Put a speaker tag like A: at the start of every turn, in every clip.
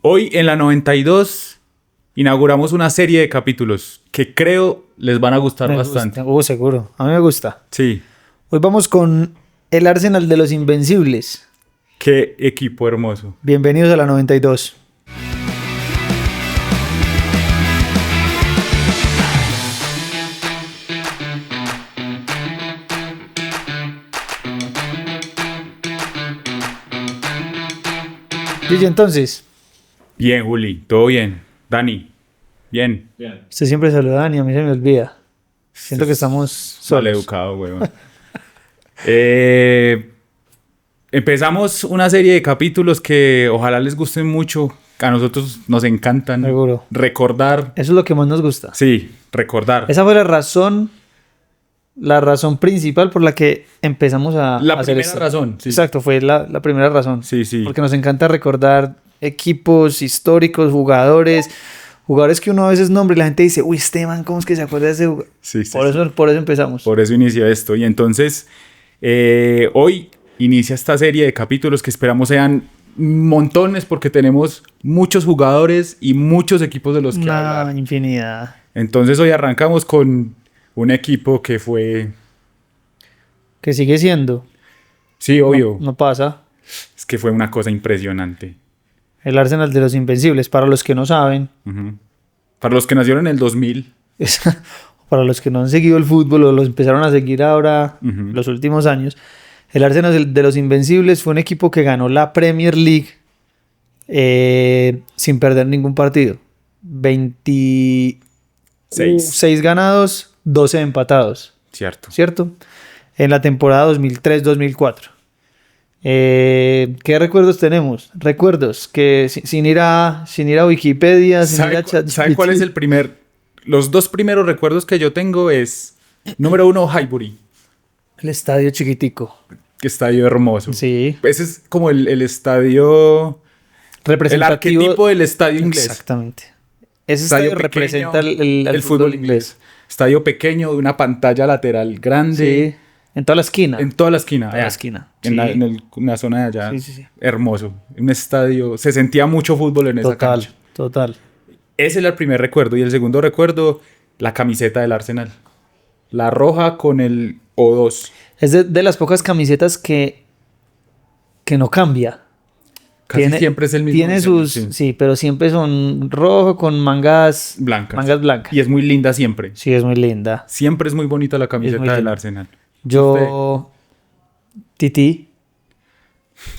A: Hoy en la 92 inauguramos una serie de capítulos que creo les van a gustar bastante.
B: Seguro. A mí me gusta.
A: Sí.
B: Hoy vamos con el Arsenal de los Invencibles.
A: Qué equipo hermoso.
B: Bienvenidos a la 92. Gigi, entonces.
A: Bien, Juli. Todo bien. Dani. Bien.
B: Usted siempre saluda a Dani, a mí se me olvida. Siento que estamos solos.
A: Mal educado, weón. Empezamos una serie de capítulos que ojalá les gusten mucho. A nosotros nos encantan.
B: Seguro.
A: Recordar.
B: Eso es lo que más nos gusta.
A: Sí, recordar.
B: Esa fue la razón principal por la que empezamos a
A: La
B: hacer
A: primera
B: esto.
A: razón. Sí.
B: Exacto, fue la primera razón.
A: Sí, sí.
B: Porque nos encanta recordar equipos históricos, jugadores que uno a veces nombra y la gente dice, uy, Esteban, ¿cómo es que se acuerda de ese jugador?
A: Sí.
B: Por eso empezamos.
A: Por eso inició esto. Y entonces, hoy inicia esta serie de capítulos que esperamos sean montones porque tenemos muchos jugadores y muchos equipos de los que hablar.
B: Una infinidad.
A: Entonces hoy arrancamos con un equipo que fue...
B: Que sigue siendo.
A: Sí, obvio.
B: No pasa.
A: Es que fue una cosa impresionante.
B: El Arsenal de los Invencibles, para los que no saben.
A: Uh-huh. Para los que nacieron en el 2000.
B: Para los que no han seguido el fútbol o los empezaron a seguir ahora, los últimos años. El Arsenal de los Invencibles fue un equipo que ganó la Premier League sin perder ningún partido. 26 ganados, 12 empatados. ¿Cierto? En la temporada 2003-2004. ¿Qué recuerdos tenemos? Recuerdos que sin ir a Wikipedia, sin ir a ChatGPT.
A: ¿Sabe cuál es el primer? Los dos primeros recuerdos que yo tengo es... Número 1, Highbury.
B: El estadio chiquitico.
A: Qué estadio hermoso.
B: Sí.
A: Ese es como el estadio...
B: Representativo.
A: El arquetipo del estadio inglés.
B: Exactamente. Ese estadio representa el fútbol inglés.
A: Estadio pequeño, de una pantalla lateral grande.
B: Sí. En toda la esquina.
A: En toda la esquina.
B: En la esquina.
A: En la zona de allá.
B: Sí.
A: Hermoso. Un estadio. Se sentía mucho fútbol en esa cancha.
B: Total.
A: Ese es el primer recuerdo. Y el segundo recuerdo, la camiseta del Arsenal. La roja con el O2.
B: Es de las pocas camisetas que no cambia.
A: Siempre es el mismo.
B: Tiene sus... Sí, pero siempre son rojo con mangas blancas.
A: Y es muy linda siempre.
B: Sí, es muy linda.
A: Siempre es muy bonita la camiseta del Arsenal.
B: Titi.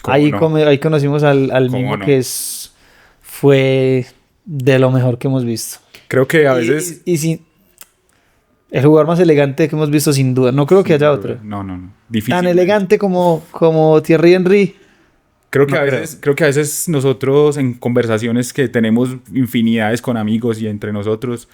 B: Ahí conocimos al mismo que fue de lo mejor que hemos visto.
A: Creo que a veces...
B: El jugador más elegante que hemos visto sin duda. No creo que haya otro.
A: No. Difícil.
B: Tan elegante como Thierry Henry.
A: Creo que a veces nosotros en conversaciones que tenemos infinidades con amigos y entre nosotros,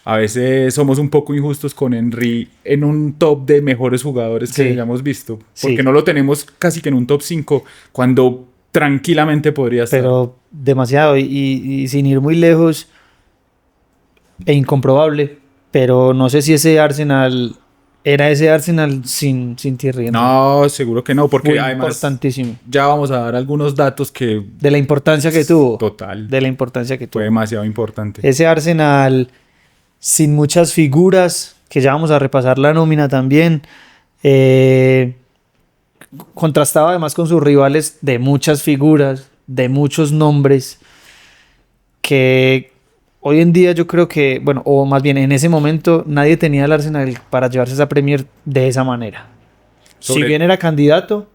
A: a veces somos un poco injustos con Henry en un top de mejores jugadores que hayamos visto. Porque no lo tenemos casi que en un top 5 cuando tranquilamente podría estar.
B: Pero demasiado y sin ir muy lejos e incomprobable. Pero no sé si ese Arsenal era ese Arsenal sin Thierry Henry.
A: No, seguro que no, porque
B: fue
A: además
B: importantísimo.
A: Ya vamos a dar algunos datos que...
B: De la importancia que tuvo.
A: Total.
B: De la importancia que tuvo.
A: Fue demasiado importante.
B: Ese Arsenal sin muchas figuras, que ya vamos a repasar la nómina también, contrastaba además con sus rivales de muchas figuras, de muchos nombres, que... Hoy en día yo creo que, bueno, o más bien en ese momento nadie tenía el Arsenal para llevarse esa Premier de esa manera. Si bien era candidato,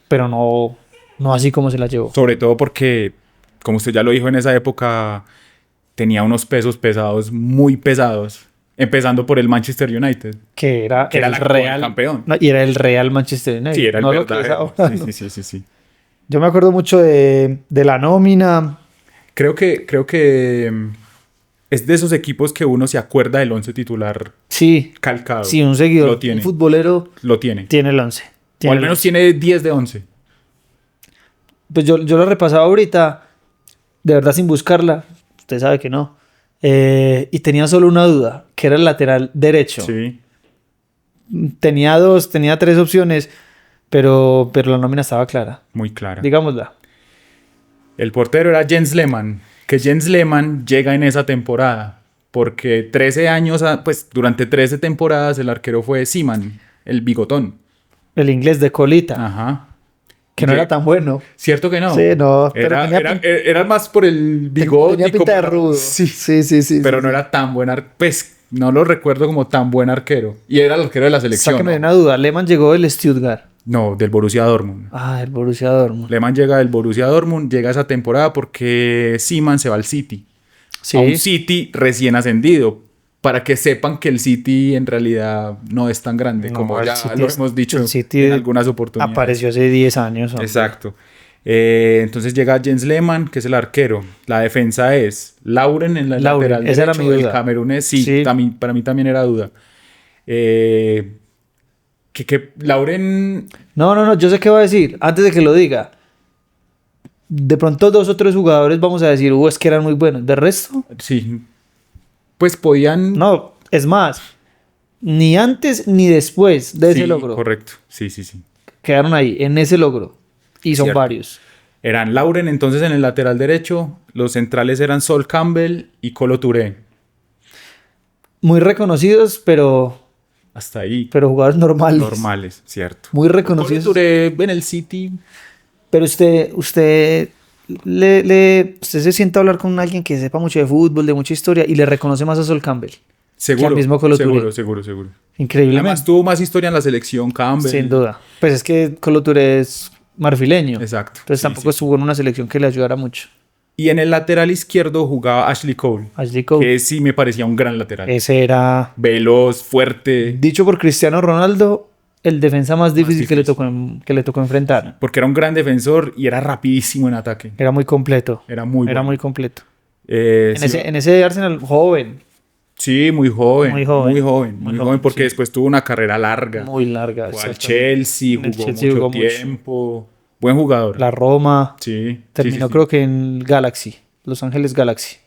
B: pero no así como se la llevó.
A: Sobre todo porque, como usted ya lo dijo en esa época, tenía unos pesos pesados, muy pesados. Empezando por el Manchester United.
B: Que era
A: el Real campeón.
B: No, y era el Real Manchester United.
A: Sí, era el
B: verdadero.
A: Sí.
B: Yo me acuerdo mucho de la nómina.
A: Creo que es de esos equipos que uno se acuerda del 11 titular calcado.
B: Sí, un seguidor,
A: lo tiene.
B: Un futbolero
A: lo tiene
B: el 11.
A: O al menos tiene 10 de 11.
B: Pues yo lo repasaba ahorita, de verdad sin buscarla, usted sabe que no. Y tenía solo una duda, que era el lateral derecho.
A: Sí.
B: Tenía 3 opciones, pero la nómina estaba clara.
A: Muy clara.
B: Digámosla.
A: El portero era Jens Lehmann. que Jens Lehmann llega en esa temporada. Porque 13 años, pues durante 13 temporadas el arquero fue Seaman, el bigotón.
B: El inglés de colita.
A: Ajá.
B: Que no era tan bueno.
A: ¿Cierto que no?
B: Sí, no. Pero
A: era más por el bigote.
B: Tenía pinta de rudo.
A: Sí. Pero no era tan buen arquero. Pues no lo recuerdo como tan buen arquero. Y era el arquero de la selección.
B: Sáqueme de una duda. Lehmann llegó del Stuttgart.
A: No, del Borussia Dortmund.
B: El Borussia Dortmund.
A: Lehmann llega del Borussia Dortmund. Llega esa temporada porque Seaman se va al City.
B: Sí.
A: A un City recién ascendido. Para que sepan que el City en realidad no es tan grande, como ya lo hemos dicho en algunas oportunidades.
B: Apareció hace 10 años. Hombre.
A: Exacto. Entonces llega Jens Lehmann, que es el arquero. La defensa es Lauren en la lateral
B: esa
A: derecho.
B: Era mi duda.
A: El camerunés, sí. Para mí también era duda. Que Lauren...
B: No, yo sé qué va a decir. Antes de que lo diga. De pronto 2 o 3 jugadores vamos a decir, es que eran muy buenos. ¿De resto?
A: Sí. Pues podían...
B: No, es más. Ni antes ni después de ese logro.
A: Correcto. Sí.
B: Quedaron ahí, en ese logro. Y son varios.
A: Eran Lauren entonces en el lateral derecho. Los centrales eran Sol Campbell y Kolo Touré.
B: Muy reconocidos, pero...
A: Hasta ahí.
B: Pero jugadores normales.
A: Normales, cierto.
B: Muy reconocidos.
A: Kolo Touré en el City.
B: Pero usted se sienta a hablar con alguien que sepa mucho de fútbol, de mucha historia, y le reconoce más a Sol Campbell.
A: Seguro.
B: Que al mismo Kolo Touré.
A: Seguro.
B: Increíblemente.
A: Además tuvo más historia en la selección Campbell.
B: Sin duda. Pues es que Kolo Touré es marfileño.
A: Exacto.
B: Entonces tampoco estuvo en una selección que le ayudara mucho.
A: Y en el lateral izquierdo jugaba Ashley Cole. Que sí me parecía un gran lateral.
B: Ese era...
A: veloz, fuerte.
B: Dicho por Cristiano Ronaldo, el defensa más difícil que le tocó enfrentar.
A: Porque era un gran defensor y era rapidísimo en ataque.
B: Era muy completo.
A: Era muy
B: completo.
A: Sí.
B: En ese Arsenal joven.
A: Sí, muy joven porque
B: sí.
A: después tuvo una carrera larga.
B: Muy larga.
A: Jugó al Chelsea, jugó mucho tiempo. Buen jugador.
B: La Roma.
A: Sí.
B: Terminó creo que en Galaxy. Los Ángeles Galaxy.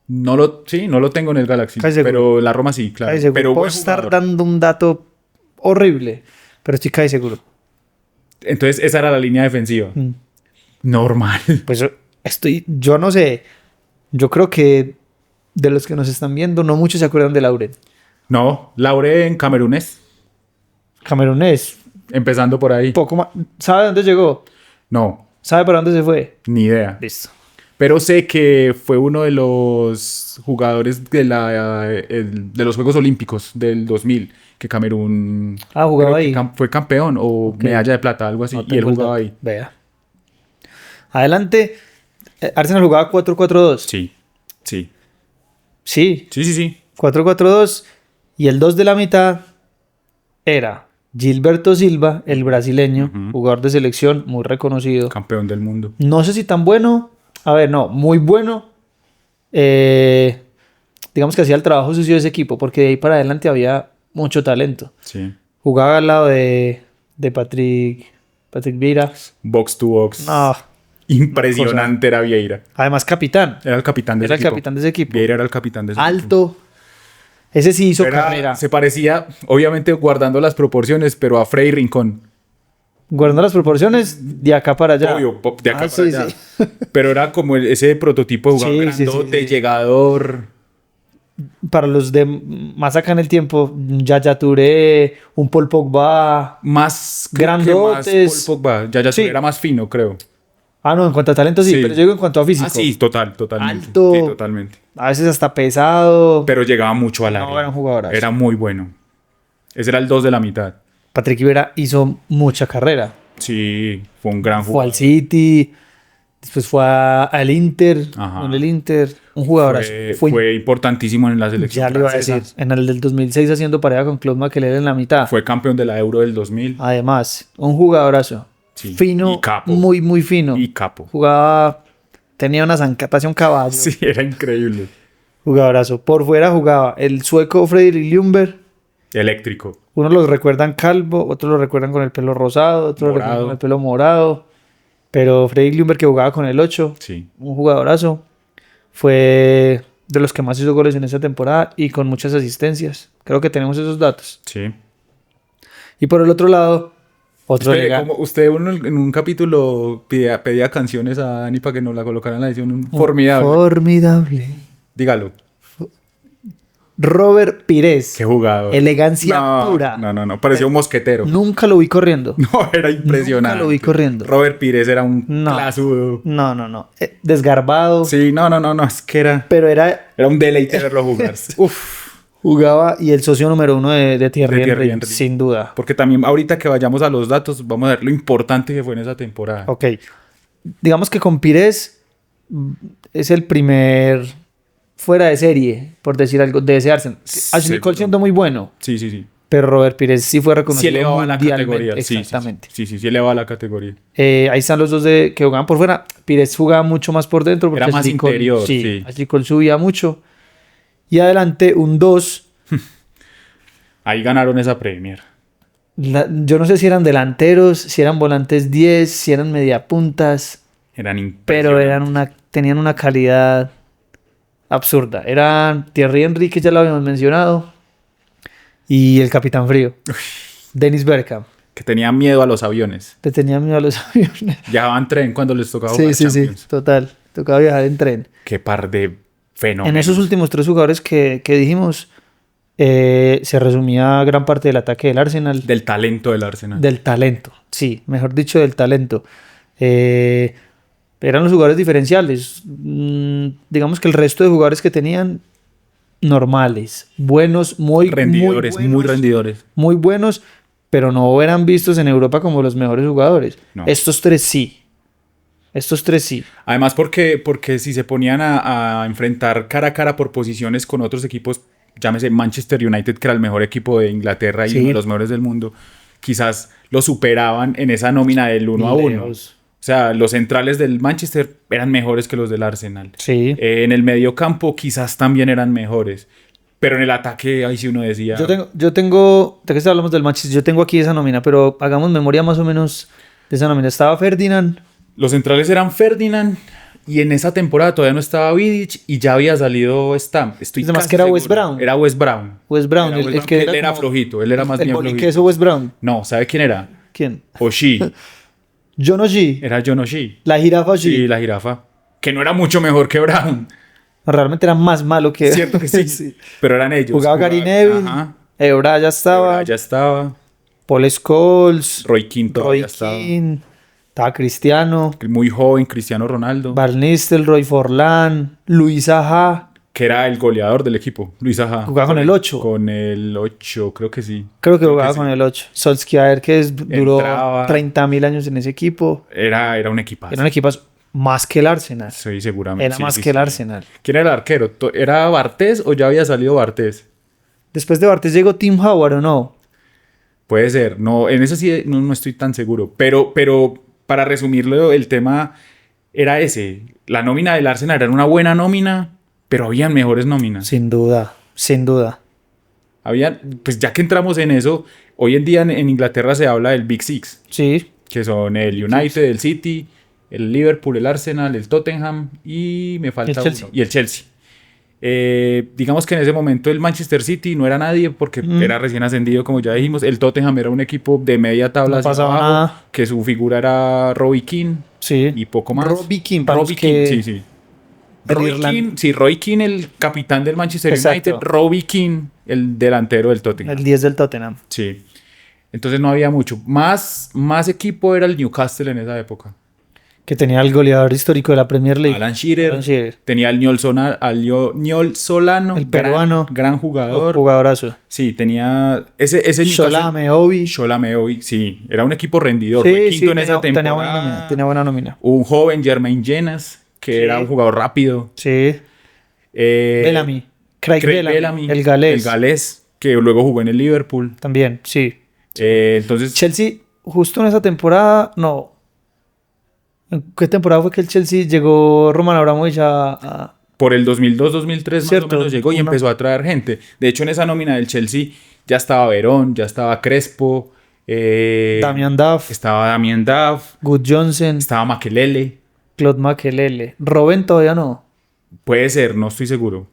A: No lo tengo en el Galaxy. Pero la Roma sí, claro. Pero
B: puedo estar dando un dato horrible, pero estoy casi seguro.
A: Entonces esa era la línea defensiva. Normal.
B: Pues yo no sé. Yo creo que de los que nos están viendo, no muchos se acuerdan de Lauren.
A: No, Lauren camerunés.
B: Camerunés.
A: Empezando por ahí.
B: Poco más. ¿Sabe dónde llegó?
A: No.
B: ¿Sabe para dónde se fue?
A: Ni idea.
B: Listo.
A: Pero sé que fue uno de los jugadores de los Juegos Olímpicos del 2000, que Camerún
B: jugaba ahí.
A: Fue campeón o medalla de plata, algo así, y él jugaba ahí.
B: Vea. Adelante. Arsenal jugaba 4-4-2.
A: Sí.
B: Sí. 4-4-2. Y el 2 de la mitad era Gilberto Silva, el brasileño, jugador de selección muy reconocido.
A: Campeón del mundo.
B: No sé si tan bueno. A ver, no, muy bueno. Digamos que hacía el trabajo sucio de ese equipo, porque de ahí para adelante había mucho talento.
A: Sí.
B: Jugaba al lado de Patrick Vieira.
A: Box to box.
B: No,
A: impresionante era Vieira.
B: Además, capitán.
A: Era el capitán de ese equipo. Vieira era el capitán de ese equipo.
B: Alto. Ese sí hizo carrera.
A: Se parecía, obviamente guardando las proporciones, pero a Freddy Rincón.
B: Guardando las proporciones, de acá para allá.
A: Obvio, de acá para allá. Sí. Pero era como ese prototipo de jugador grandote, llegador.
B: Para los de más acá en el tiempo, Yaya Touré, un Paul Pogba.
A: Más
B: grandotes.
A: Más Paul Pogba. Yaya Touré era más fino, creo.
B: No, en cuanto a talento sí, pero yo digo en cuanto a físico.
A: Sí, totalmente.
B: Alto.
A: Sí, totalmente.
B: A veces hasta pesado.
A: Pero llegaba mucho al área.
B: No, era un jugador.
A: Era muy bueno. Ese era el 2 de la mitad.
B: Patrick Vieira hizo mucha carrera.
A: Sí, fue un gran jugador.
B: Fue al City, después fue al Inter. En el Inter, un jugador.
A: Fue importantísimo en la selección.
B: Ya le iba a decir, en el del 2006 haciendo pareja con Claude Makélélé en la mitad.
A: Fue campeón de la Euro del 2000.
B: Además, un jugadorazo.
A: Sí,
B: fino,
A: y capo.
B: muy, muy fino.
A: Y capo.
B: Jugaba, tenía una zancada, parecía un caballo.
A: Sí, era increíble.
B: Jugadorazo. Por fuera jugaba el sueco Fredrik Ljungberg.
A: Eléctrico.
B: Unos los recuerdan calvo, otros lo recuerdan con el pelo rosado, otros lo recuerdan con el pelo morado. Pero Fredrik Ljungberg, que jugaba con el 8, un jugadorazo, fue de los que más hizo goles en esa temporada y con muchas asistencias. Creo que tenemos esos datos.
A: Sí.
B: Y por el otro lado, Otro
A: Espere,
B: legado.
A: como usted en un capítulo pedía canciones a Dani para que nos la colocaran en la edición formidable.
B: Formidable.
A: Dígalo.
B: Robert Pires.
A: Qué jugador.
B: Elegancia
A: No,
B: pura.
A: no. Parecía un mosquetero.
B: Nunca lo vi corriendo.
A: No, era impresionante.
B: Nunca lo vi corriendo.
A: Robert Pires era un
B: No.
A: clasudo.
B: No. Desgarbado.
A: Sí, no. Es que era
B: Pero era
A: un deleite verlo jugar. Uf.
B: jugaba y el socio número uno de Thierry
A: De Thierry
B: Henry,
A: Henry.
B: sin duda.
A: Porque también ahorita que vayamos a los datos, vamos a ver lo importante que fue en esa temporada.
B: Ok. Digamos que con Pires es el primer fuera de serie, por decir algo, de ese Arsenal. Ashley Cole siendo muy bueno,
A: Sí.
B: pero Robert Pires sí fue
A: Sí
B: reconocido
A: elevaba la
B: mundialmente.
A: categoría.
B: Exactamente.
A: Sí elevaba la categoría.
B: Ahí están los dos que jugaban por fuera. Pires jugaba mucho más por dentro. Porque
A: Era más
B: Ashley Cole-
A: interior,
B: Sí,
A: sí.
B: Ashley Cole subía mucho. Y adelante un 2.
A: Ahí ganaron esa Premier.
B: Yo no sé si eran delanteros, si eran volantes 10, si eran mediapuntas,
A: Eran
B: pero
A: impresionantes.
B: tenían una calidad absurda. Eran Thierry Henry, que ya lo habíamos mencionado, y el Capitán Frío, Dennis Bergkamp.
A: Que tenían miedo a los aviones.
B: Le tenía miedo a los aviones.
A: Viajaban tren cuando les tocaba
B: Sí,
A: jugar
B: sí,
A: Champions.
B: total. Tocaba viajar en tren.
A: Qué par de fenómenos.
B: En esos últimos 3 jugadores que dijimos, se resumía gran parte del ataque del Arsenal.
A: Del talento del Arsenal.
B: Del talento, sí, mejor dicho, del talento. Eran los jugadores diferenciales. Digamos que el resto de jugadores que tenían, normales, buenos, muy
A: Rendidores,
B: muy buenos,
A: muy rendidores.
B: muy buenos, pero no eran vistos en Europa como los mejores jugadores.
A: No.
B: Estos tres sí. Estos tres sí.
A: Además porque si se ponían a enfrentar cara a cara por posiciones con otros equipos, llámese Manchester United, que era el mejor equipo de Inglaterra y
B: Sí.
A: uno de los mejores del mundo, quizás lo superaban en esa nómina del 1-1.
B: Lejos.
A: O sea, los centrales del Manchester eran mejores que los del Arsenal.
B: Sí.
A: En el medio campo quizás también eran mejores. Pero en el ataque, ahí sí uno decía...
B: Yo tengo, de que hablamos del Manchester, yo tengo aquí esa nómina, pero hagamos memoria más o menos de esa nómina. Estaba Ferdinand.
A: Los centrales eran Ferdinand y en esa temporada todavía no estaba Vidic y ya había salido Stamp. Estoy
B: Además
A: casi
B: que era
A: seguro.
B: West Brown.
A: Era West Brown.
B: West Brown,
A: Era
B: el
A: West Brown,
B: que
A: que
B: era
A: él era
B: como
A: flojito, él era más
B: el
A: bien flojito.
B: boliqueso West Brown.
A: No, ¿sabe quién era?
B: ¿Quién?
A: Oshie.
B: John O'Shea.
A: Era John Oshie.
B: La jirafa O'Shea.
A: Sí, la jirafa. Que no era mucho mejor que Brown.
B: Realmente era más malo que...
A: Cierto que sí. Pero eran ellos.
B: Jugaba Gary Neville.
A: Ajá.
B: Ebra ya estaba.
A: Ebra ya estaba.
B: Paul Scholes.
A: Roy Keane
B: Roy
A: todavía estaba.
B: Keane. Estaba Cristiano.
A: Muy joven, Cristiano Ronaldo.
B: Van Nistelrooy, Forlán. Luis Aja.
A: Que era el goleador del equipo. Luis Aja.
B: Jugaba con el 8.
A: Con el 8, creo que sí.
B: Creo que jugaba
A: sí.
B: con el 8. Solskjaer, que duró
A: Entraba.
B: 30.000 años en ese equipo.
A: Era un equipazo.
B: Era un equipo más que el Arsenal.
A: Sí, seguramente.
B: Era
A: sí,
B: más
A: sí,
B: que el
A: sí.
B: Arsenal.
A: ¿Quién era el arquero? ¿Era Bartés o ya había salido Bartés?
B: Después de Bartes llegó Tim Howard, ¿o no?
A: Puede ser. No, en eso sí no estoy tan seguro. Pero para resumirlo, el tema era ese. La nómina del Arsenal era una buena nómina, pero había mejores nóminas.
B: Sin duda, sin duda.
A: Había, pues ya que entramos en eso, hoy en día en Inglaterra se habla del Big Six,
B: Sí,
A: que son el United, el City, el Liverpool, el Arsenal, el Tottenham y me falta
B: El Chelsea.
A: uno. Y el Chelsea. Digamos que en ese momento el Manchester City no era nadie porque era recién ascendido, como ya dijimos. El Tottenham era un equipo de media tabla
B: No
A: hacia
B: pasaba
A: abajo,
B: nada.
A: que su figura era Robbie Keane
B: sí.
A: y poco más.
B: Robbie Keane, para
A: Robbie
B: los que-
A: Keane, sí.
B: en
A: Roy
B: Irlanda.
A: Keane, sí, Roy Keane, el capitán del Manchester
B: Exacto.
A: United. Robbie Keane, el delantero del Tottenham.
B: El 10 del Tottenham.
A: Sí. Entonces no había mucho. Más equipo era el Newcastle en esa época.
B: Que tenía el goleador histórico de la Premier League.
A: Alan Shearer.
B: Alan Shearer.
A: Tenía al Ñol Solano.
B: El peruano.
A: Gran jugador.
B: Jugadorazo.
A: Sí, tenía... Ese Newcastle...
B: Sholame, Obi.
A: Sholame hoy, sí. Era un equipo rendidor.
B: Sí,
A: Fue quinto
B: sí,
A: en esa
B: tenía
A: temporada.
B: buena nómina. Tenía buena nómina.
A: Un joven, Jermaine Jenas, que
B: Sí.
A: era un jugador rápido.
B: Sí. Bellamy. Craig Bellamy. El galés.
A: El galés, que luego jugó en el Liverpool.
B: También, sí.
A: Entonces...
B: Chelsea, justo en esa temporada, no. ¿En qué temporada fue que el Chelsea llegó Roman Abramovich a...
A: Por el 2002-2003 más
B: Cierto,
A: o menos llegó y
B: una-
A: empezó a traer gente. De hecho, en esa nómina del Chelsea ya estaba Verón, ya estaba Crespo,
B: Damian Duff,
A: estaba Damien Duff,
B: Good Johnson,
A: estaba Makelele.
B: Claude Makelele. Robben todavía no.
A: Puede ser, no estoy seguro,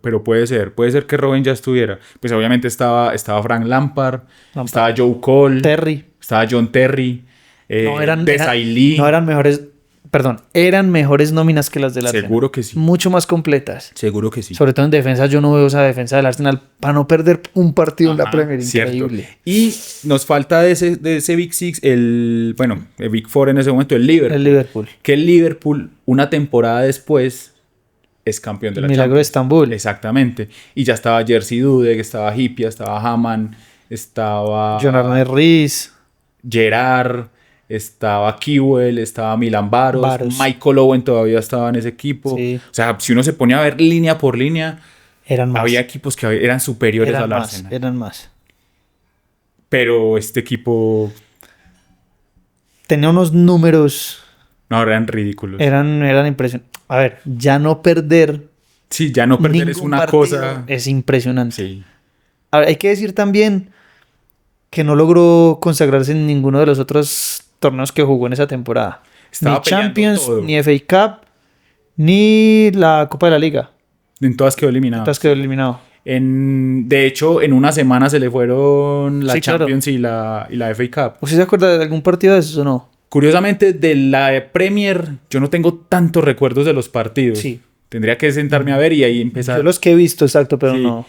A: pero puede ser. Puede ser que Robin ya estuviera. Pues obviamente estaba Frank Lampard, estaba Joe Cole,
B: Terry.
A: estaba John Terry, Desailly.
B: No eran mejores, perdón, eran mejores nóminas que las del Arsenal.
A: Seguro que sí.
B: Mucho más completas.
A: Seguro que sí.
B: Sobre todo en defensa, yo no veo esa defensa del Arsenal para no perder un partido en la Premier. Increíble.
A: Cierto. Y nos falta de ese Big Six, el Big Four en ese momento, el Liverpool.
B: El Liverpool.
A: Que el Liverpool, una temporada después, es campeón de la
B: Milagro de Estambul.
A: Exactamente. Y ya estaba Jerzy Dudek, estaba Hyypiä, estaba Hamann, estaba
B: John Arne Riis,
A: Gerrard, estaba Kewell, estaba Milan Baros, Michael Owen todavía estaba en ese equipo. Sí. O sea, si uno se ponía a ver línea por línea, había equipos que eran superiores al Arsenal.
B: Eran más.
A: Pero este equipo
B: tenía unos números.
A: No, eran ridículos.
B: Eran impresionantes. A ver, ya no perder.
A: Sí, ya no perder es una cosa.
B: Es impresionante.
A: Sí.
B: A ver, hay que decir también que no logró consagrarse en ninguno de los otros torneos que jugó en esa temporada. Ni Champions, todo. Ni FA Cup, ni la Copa de la Liga.
A: En todas quedó eliminado. De hecho, en una semana se le fueron la Champions, claro. y la FA Cup.
B: ¿Usted se acuerda de algún partido de esos o no?
A: Curiosamente, de la Premier, yo no tengo tantos recuerdos de los partidos.
B: Sí.
A: Tendría que sentarme a ver y ahí empezar.
B: Yo los que he visto, exacto, pero no.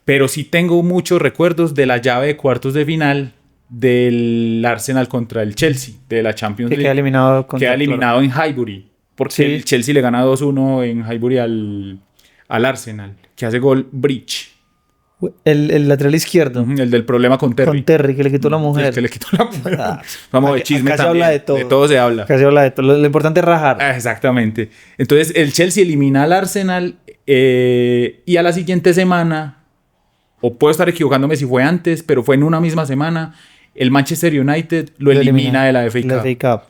A: Pero sí tengo muchos recuerdos de la llave de cuartos de final del Arsenal contra el Chelsea, de la Champions League. Queda eliminado en Highbury, porque el Chelsea le gana 2-1 en Highbury al Arsenal, que hace gol Bridge.
B: El lateral izquierdo.
A: El del problema con Terry.
B: Con Terry, que le quitó la mujer.
A: El que le quitó la mujer. Vamos a ver, chisme también.
B: Se habla de todo.
A: De todo se habla.
B: Acá se habla de todo. Lo importante es rajar.
A: Exactamente. Entonces, el Chelsea elimina al Arsenal y a la siguiente semana, o puedo estar equivocándome si fue antes, pero fue en una misma semana, el Manchester United lo elimina de la FA Cup.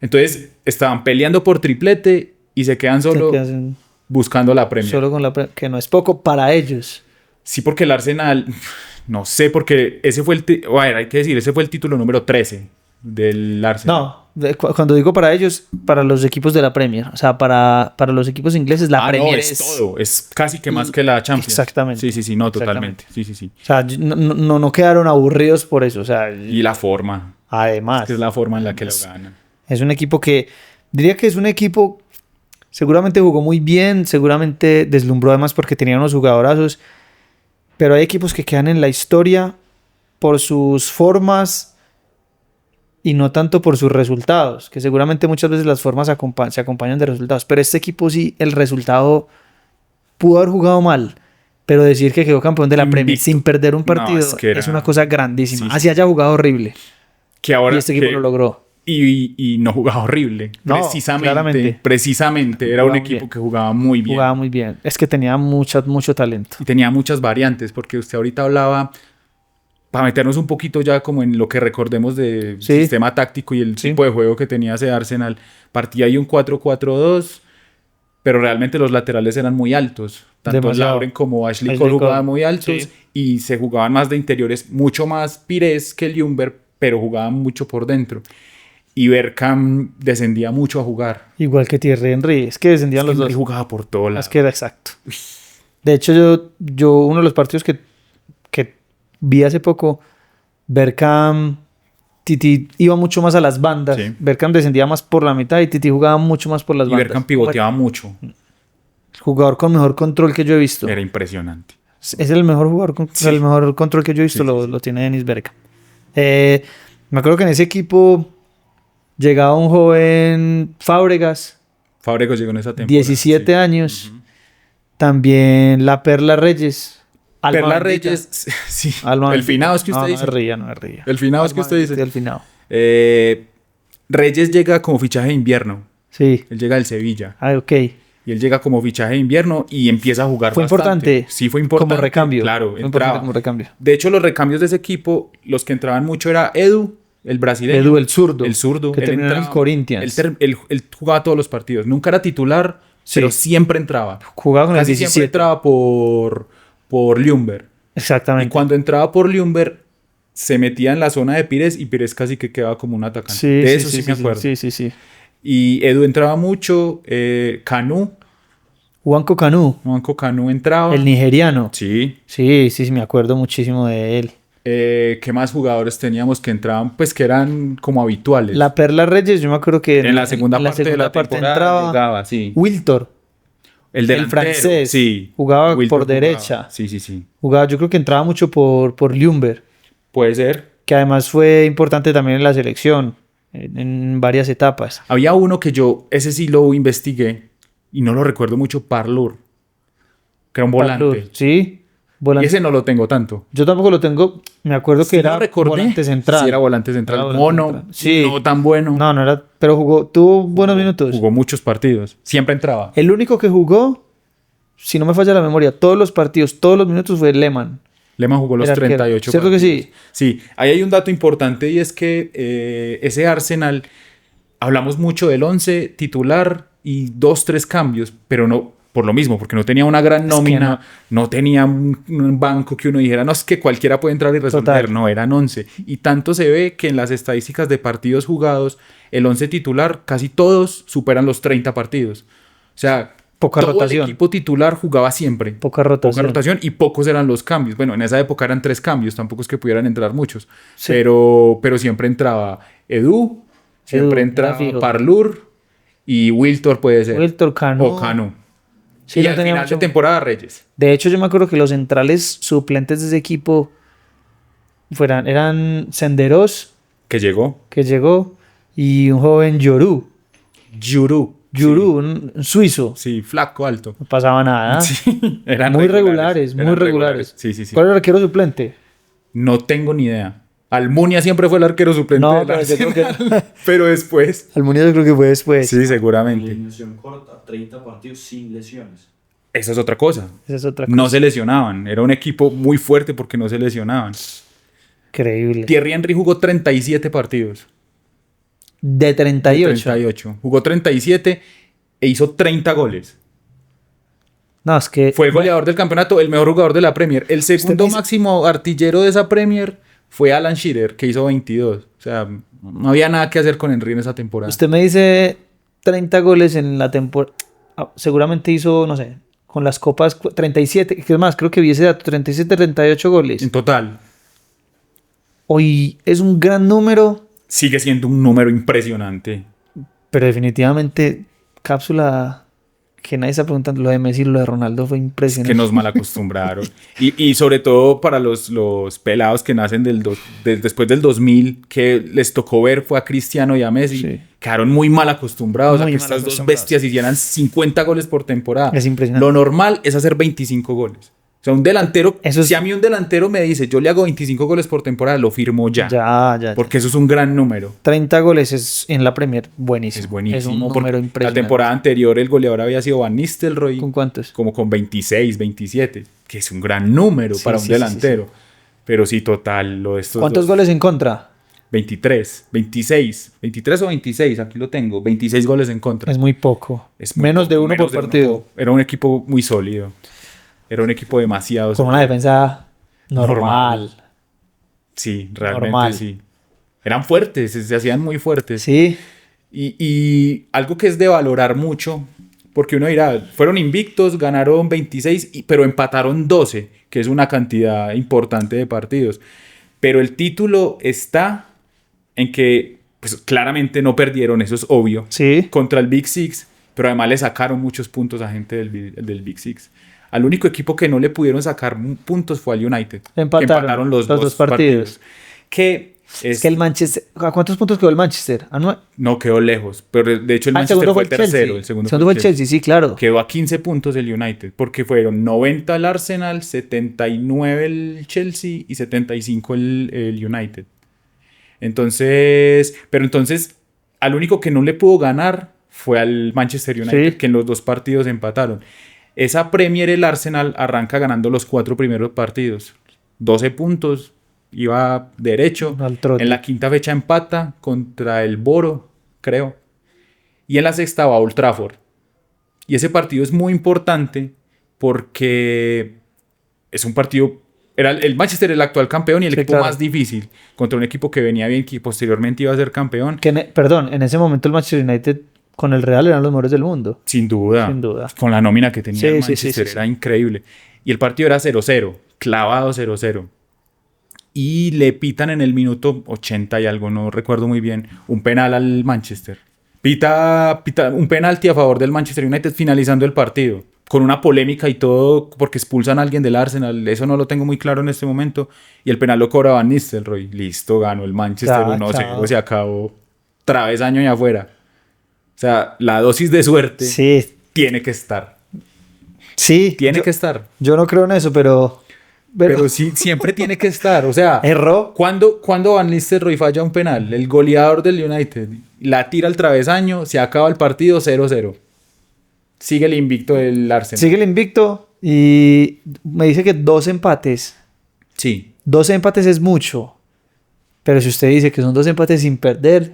A: Entonces, estaban peleando por triplete y se quedan solo buscando la Premier.
B: Solo con la Premier, que no es poco para ellos.
A: Sí, porque el Arsenal, no sé, porque ese fue hay que decir, ese fue el título número 13 del Arsenal.
B: No, cuando digo para ellos, para los equipos de la Premier. O sea, para los equipos ingleses, la Premier
A: es todo. Es casi que más que la Champions.
B: Exactamente.
A: Sí, no, totalmente. Sí.
B: O sea, no quedaron aburridos por eso. O sea,
A: y la forma.
B: Además.
A: Es que es la forma en la que lo ganan.
B: Es un equipo que, diría que es un equipo, seguramente jugó muy bien, seguramente deslumbró además porque tenía unos jugadorazos. Pero hay equipos que quedan en la historia por sus formas y no tanto por sus resultados, que seguramente muchas veces las formas se acompañan de resultados. Pero este equipo sí, el resultado pudo haber jugado mal, pero decir que quedó campeón de la Premier sin perder un partido es una cosa grandísima. Así haya jugado horrible.
A: Que ahora
B: y este equipo lo logró.
A: Y no jugaba horrible.
B: No,
A: precisamente era un equipo que jugaba muy bien.
B: Jugaba muy bien. Es que tenía mucho talento.
A: Y tenía muchas variantes, porque usted ahorita hablaba, para meternos un poquito ya como en lo que recordemos del sistema táctico y el tipo de juego que tenía ese Arsenal. Partía ahí un 4-4-2, pero realmente los laterales eran muy altos. Tanto Lauren como Ashley Cole jugaban muy altos y se jugaban más de interiores, mucho más Pires que Ljungberg, pero jugaban mucho por dentro. Y Bergkamp descendía mucho a jugar.
B: Igual que Thierry Henry. Es que descendían los dos.
A: Henry jugaba por todo lado.
B: Es que era exacto. De hecho, yo uno de los partidos que vi hace poco, Bergkamp, Titi iba mucho más a las bandas. Sí. Bergkamp descendía más por la mitad y Titi jugaba mucho más por las bandas.
A: Y Bergkamp pivoteaba mucho.
B: Jugador con mejor control que yo he visto.
A: Era impresionante.
B: Es el mejor jugador, el mejor control que yo he visto, lo tiene Dennis Bergkamp. Me acuerdo que en ese equipo llegaba un joven Fábregas.
A: Fábregas llegó en esa temporada.
B: 17 años. También la Perla Reyes.
A: Perla Reyes, sí. El finado es que usted dice.
B: No me ría.
A: El finado es que usted dice.
B: Sí, el finado.
A: Reyes llega como fichaje de invierno.
B: Sí.
A: Él llega del Sevilla.
B: Ok.
A: Y él llega como fichaje de invierno y empieza a jugar
B: bastante. ¿Fue importante?
A: Sí, fue importante.
B: Como recambio.
A: Claro,
B: entraba. Como recambio.
A: De hecho, los recambios de ese equipo, los que entraban mucho era Edu, el brasileño.
B: Edu, el zurdo.
A: El zurdo.
B: Que terminó en el Corinthians.
A: Él jugaba todos los partidos. Nunca era titular, pero siempre entraba.
B: Jugaba con
A: Casi
B: el 17.
A: siempre entraba por Ljungberg.
B: Exactamente.
A: Y cuando entraba por Ljungberg, se metía en la zona de Pires y Pires casi que quedaba como un atacante.
B: Sí,
A: de eso sí me acuerdo.
B: Sí.
A: Y Edu entraba mucho. Kanú.
B: Juanco Kanú
A: entraba.
B: El nigeriano.
A: Sí.
B: Sí, me acuerdo muchísimo de él.
A: ¿Qué más jugadores teníamos que entraban? Pues que eran como habituales.
B: La Perla Reyes, yo me acuerdo que
A: en la segunda parte de la temporada
B: entraba
A: jugaba, sí.
B: Wiltor,
A: El delantero,
B: francés,
A: sí.
B: jugaba
A: Wiltor
B: por derecha.
A: Sí, sí, sí.
B: Jugaba, yo creo que entraba mucho por Ljungberg,
A: Puede ser.
B: que además fue importante también en la selección, en varias etapas.
A: Había uno que ese sí lo investigué y no lo recuerdo mucho, Parlour, que era un volante.
B: Parlour, sí. Volante.
A: Y ese no lo tengo tanto.
B: Yo tampoco lo tengo. Me acuerdo que era volante central.
A: Sí, era volante central.
B: Era volante
A: Mono,
B: central. Sí.
A: no tan bueno.
B: No, no era. Pero tuvo buenos minutos.
A: Jugó muchos partidos. Siempre entraba.
B: El único que jugó, si no me falla la memoria, todos los partidos, todos los minutos fue Lehmann.
A: Lehmann jugó los 38
B: ¿Cierto
A: partidos.
B: que sí?
A: Sí, ahí hay un dato importante y es que ese Arsenal, hablamos mucho del 11 titular y 2-3 cambios, pero no por lo mismo, porque no tenía una gran nómina, no tenía un banco que uno dijera, no, es que cualquiera puede entrar y resolver. Total. No, eran 11. Y tanto se ve que en las estadísticas de partidos jugados, el 11 titular, casi todos superan los 30 partidos. O sea,
B: poca
A: todo
B: rotación.
A: El equipo titular jugaba siempre.
B: Poca rotación.
A: Poca rotación y pocos eran los cambios. Bueno, en esa época eran 3 cambios, tampoco es que pudieran entrar muchos. Sí. Pero siempre entraba Edu, siempre entraba Parlour y Wiltor puede ser.
B: Wiltor, Canu.
A: O Canu.
B: Sí,
A: y al final de temporada Reyes.
B: De hecho, yo me acuerdo que los centrales suplentes de ese equipo eran Senderos.
A: Que llegó.
B: Y un joven Yoru.
A: Yuru,
B: sí. Un suizo.
A: Sí, flaco, alto.
B: No pasaba nada.
A: Sí, eran
B: muy regulares.
A: Sí.
B: ¿Cuál era el arquero suplente?
A: No tengo ni idea. Almunia siempre fue el arquero suplente
B: no,
A: del Arsenal, pero después.
B: Almunia yo creo que fue después.
A: Sí, seguramente.
C: Alineación corta, 30 partidos sin lesiones.
A: Esa es otra cosa. No se lesionaban. Era un equipo muy fuerte porque no se lesionaban.
B: Increíble.
A: Thierry Henry jugó 37 partidos.
B: ¿De 38?
A: De 38. Jugó 37 e hizo 30 goles.
B: No, es que...
A: Fue el goleador del campeonato, el mejor jugador de la Premier. El segundo máximo artillero de esa Premier fue Alan Shearer, que hizo 22. O sea, no había nada que hacer con Henry en esa temporada.
B: Usted me dice 30 goles en la temporada. Seguramente hizo, no sé, con las copas 37. ¿Qué más? Creo que vi ese dato. 37, 38 goles.
A: En total.
B: Hoy es un gran número.
A: Sigue siendo un número impresionante.
B: Pero definitivamente, cápsula... Que nadie está preguntando, lo de Messi y lo de Ronaldo fue impresionante.
A: Que nos malacostumbraron. y sobre todo para los pelados que nacen después del 2000, que les tocó ver fue a Cristiano y a Messi. Sí. Quedaron muy mal acostumbrados a que estas dos bestias hicieran 50 goles por temporada.
B: Es impresionante.
A: Lo normal es hacer 25 goles. O sea, un delantero, si a mí un delantero me dice, yo le hago 25 goles por temporada, lo firmo ya. Ya. Porque eso es un gran número.
B: 30 goles es en la Premier buenísimo.
A: Es buenísimo.
B: Es un número impresionante.
A: La temporada anterior el goleador había sido Van Nistelrooy.
B: ¿Con cuántos?
A: Como con 26, 27. Que es un gran número para un delantero. Sí. Pero sí, total, lo de estos
B: ¿Cuántos goles en contra?
A: 23, 26. 23 o 26, aquí lo tengo. 26 goles en contra.
B: Es muy poco. Menos de uno por partido.
A: Era un equipo muy sólido. Era un equipo demasiado...
B: Con una defensa normal.
A: Sí, realmente sí. Eran fuertes, se hacían muy fuertes.
B: Sí.
A: Y algo que es de valorar mucho, porque uno dirá, fueron invictos, ganaron 26, pero empataron 12, que es una cantidad importante de partidos. Pero el título está en que, pues claramente no perdieron, eso es obvio,
B: sí,
A: contra el Big Six, pero además le sacaron muchos puntos a gente del Big Six. Al único equipo que no le pudieron sacar puntos fue al United.
B: Empataron los dos partidos. Es que el Manchester... ¿A cuántos puntos quedó el Manchester?
A: No, quedó lejos. Pero de hecho el Manchester fue el tercero. El segundo
B: fue el Chelsea, sí, claro.
A: Quedó a 15 puntos el United. Porque fueron 90 el Arsenal, 79 el Chelsea y 75 el United. Entonces... Pero entonces, al único que no le pudo ganar fue al Manchester United, sí, que en los dos partidos empataron. Esa Premier, el Arsenal arranca ganando los 4 primeros partidos. 12 puntos, iba derecho. En la quinta fecha empata contra el Boro, creo. Y en la sexta va a Old Trafford. Y ese partido es muy importante porque es un partido... el Manchester era el actual campeón y el equipo más difícil contra un equipo que venía bien, que posteriormente iba a ser campeón.
B: En ese momento el Manchester United... Con el Real eran los mejores del mundo.
A: Sin duda. Con la nómina que tenía el Manchester era increíble. Y el partido era 0-0, clavado 0-0. y le pitan en el minuto 80 y algo, no recuerdo muy bien, un penal al Manchester. Pita un penalti a favor del Manchester United finalizando el partido, con una polémica y todo, porque expulsan a alguien del Arsenal, eso no lo tengo muy claro en este momento, y el penal lo cobra Van Nistelrooy. Listo, ganó el Manchester 1-0, se acabó, travesaño y afuera. O sea, la dosis de suerte tiene que estar.
B: Sí.
A: Tiene que estar.
B: Yo no creo en eso, pero
A: sí, siempre tiene que estar. O sea,
B: erró.
A: ¿Cuándo Van Nistelrooy falla un penal? El goleador del United la tira al travesaño, se acaba el partido 0-0. Sigue el invicto del Arsenal.
B: Sigue el invicto y me dice que 2 empates.
A: Sí.
B: 2 empates es mucho. Pero si usted dice que son 2 empates sin perder,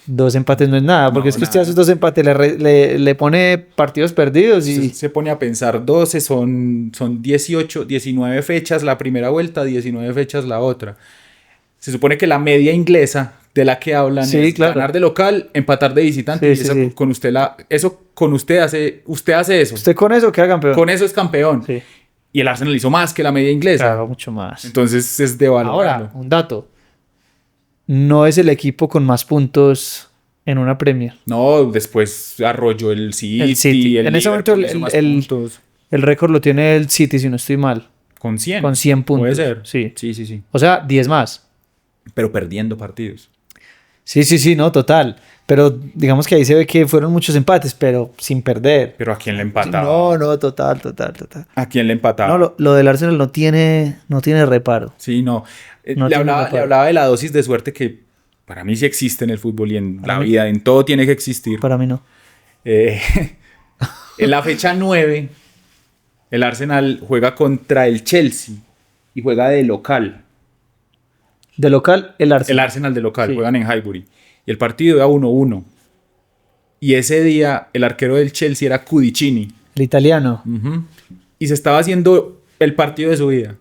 B: 2 empates no es nada. Porque es que usted hace 2 empates, le pone partidos perdidos y...
A: Se pone a pensar 12, son 18, 19 fechas la primera vuelta, 19 fechas la otra. Se supone que la media inglesa de la que hablan es ganar de local, empatar de visitante. Con usted hace eso.
B: Usted con eso queda campeón.
A: Con eso es campeón. Sí. Y el Arsenal hizo más que la media inglesa.
B: Claro, mucho más.
A: Entonces es de valorarlo.
B: Ahora, un dato. No es el equipo con más puntos en una Premier.
A: No, después arrolló el City.
B: En ese momento el récord lo tiene el City, si no estoy mal.
A: ¿Con 100?
B: Con 100 puntos.
A: Puede ser.
B: Sí. O sea, 10 más.
A: Pero perdiendo partidos.
B: Sí, no, total. Pero digamos que ahí se ve que fueron muchos empates, pero sin perder.
A: ¿Pero a quién le empataba?
B: No, total.
A: ¿A quién le empataba?
B: No, lo del Arsenal no tiene reparo.
A: Sí, no. Le hablaba de la dosis de suerte que para mí sí existe en el fútbol y en la vida, en todo tiene que existir.
B: Para mí no.
A: En la fecha 9, el Arsenal juega contra el Chelsea y juega de local.
B: De local, el Arsenal.
A: El Arsenal de local, juegan en Highbury. Y el partido era 1-1. Y ese día el arquero del Chelsea era Cudicini.
B: El italiano.
A: Y se estaba haciendo el partido de su vida.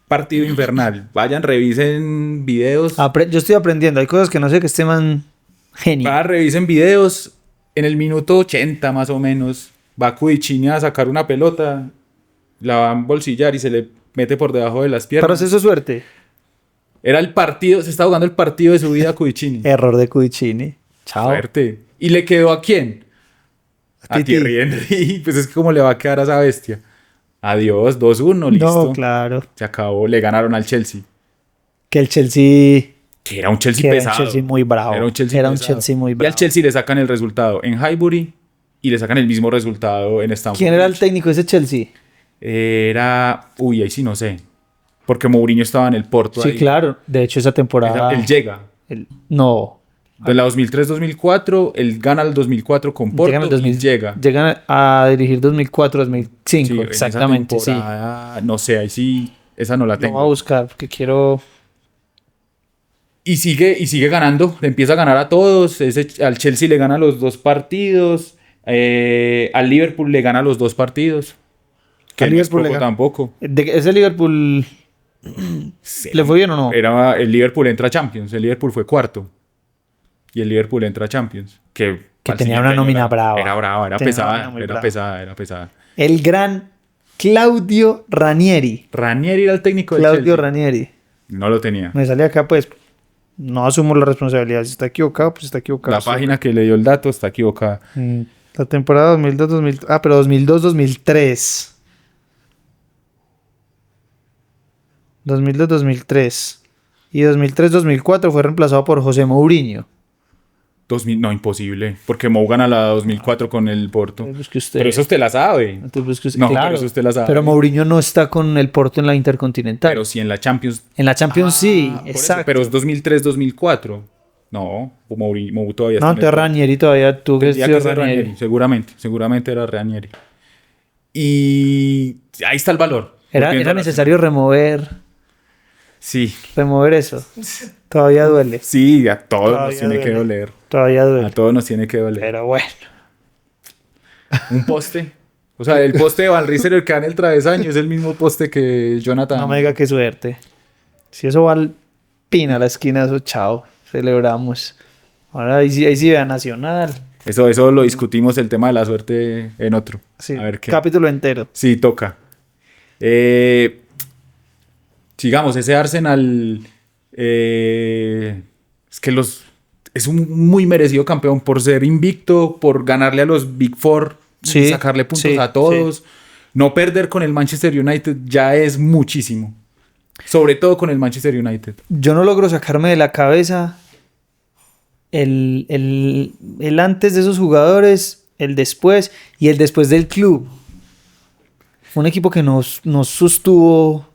A: Partido infernal. Vayan, revisen videos.
B: Yo estoy aprendiendo. Hay cosas que no sé, que este man genio.
A: Revisen videos. En el minuto 80 más o menos va Cudicini a sacar una pelota, la va a embolsillar y se le mete por debajo de las piernas.
B: Proceso de suerte.
A: Era el partido, se estaba jugando el partido de su vida Cudicini.
B: Error de Cudicini. Chao.
A: Suerte. ¿Y le quedó a quién? A Thierry Henry. Pues es que cómo le va a quedar a esa bestia. Adiós, 2-1, listo.
B: No, claro.
A: Se acabó, le ganaron al Chelsea.
B: Que el Chelsea...
A: Que era un Chelsea pesado.
B: Era un Chelsea muy bravo.
A: Era un Chelsea muy bravo. Y al Chelsea le sacan el resultado en Highbury y le sacan el mismo resultado en Stamford.
B: ¿Quién era el técnico de ese Chelsea?
A: Era... Uy, ahí sí no sé. Porque Mourinho estaba en el Porto.
B: Sí, ahí. Claro. De hecho, esa temporada...
A: Él llega.
B: No.
A: De la 2003-2004, él gana el 2004 con Porto y llega.
B: Llegan a dirigir 2004-2005, sí, exactamente, sí.
A: No sé, ahí sí, esa no la tengo.
B: Lo voy a buscar porque quiero...
A: Y sigue ganando, le empieza a ganar a todos. Al Chelsea le gana los 2 partidos, al Liverpool le gana los 2 partidos. Que no es poco tampoco.
B: ¿Ese Liverpool le fue bien o no?
A: El Liverpool entra a Champions, el Liverpool fue cuarto. Y el Liverpool entra a Champions. Que
B: tenía una nómina brava.
A: Era brava, era pesada.
B: El gran Claudio Ranieri.
A: Ranieri era el técnico del
B: Claudio
A: Chelsea.
B: Ranieri.
A: No lo tenía.
B: Me salía acá, pues, no asumo la responsabilidad. Si está equivocado, pues está equivocado.
A: La página que le dio el dato está equivocada.
B: La temporada 2002-2003. Ah, pero 2002-2003. 2002-2003. Y 2003-2004 fue reemplazado por José Mourinho.
A: No, imposible. Porque Mou gana la 2004 con el Porto. Pero eso usted la sabe.
B: No,
A: claro, pero eso usted la sabe.
B: Pero Mourinho no está con el Porto en la Intercontinental.
A: Pero sí en la Champions.
B: En la Champions sí, exacto.
A: Pero es 2003-2004. No, Mou todavía está.
B: No, entonces Ranieri todavía tuvo que ser
A: Ranieri. Seguramente era Ranieri. Y ahí está el valor.
B: Era necesario remover eso. Todavía duele.
A: Sí, a todos nos tiene que doler.
B: Todavía duele.
A: A todos nos tiene que doler.
B: Pero bueno.
A: Un poste. O sea, el poste de Van Rijsselhoek que da en el travesaño es el mismo poste que Jonathan.
B: No me diga qué suerte. Si eso va al pin a la esquina, eso chao. Celebramos. Ahora ahí sí vea Nacional.
A: Eso lo discutimos el tema de la suerte en otro.
B: Sí,
A: a ver qué.
B: Capítulo entero.
A: Sí, toca. Sigamos, ese Arsenal es que es un muy merecido campeón por ser invicto, por ganarle a los Big Four,
B: Sí,
A: sacarle puntos
B: sí,
A: a todos. No perder con el Manchester United ya es muchísimo. Sobre todo con el Manchester United.
B: Yo no logro sacarme de la cabeza el antes de esos jugadores, el después y el después del club. Fue un equipo que nos sostuvo,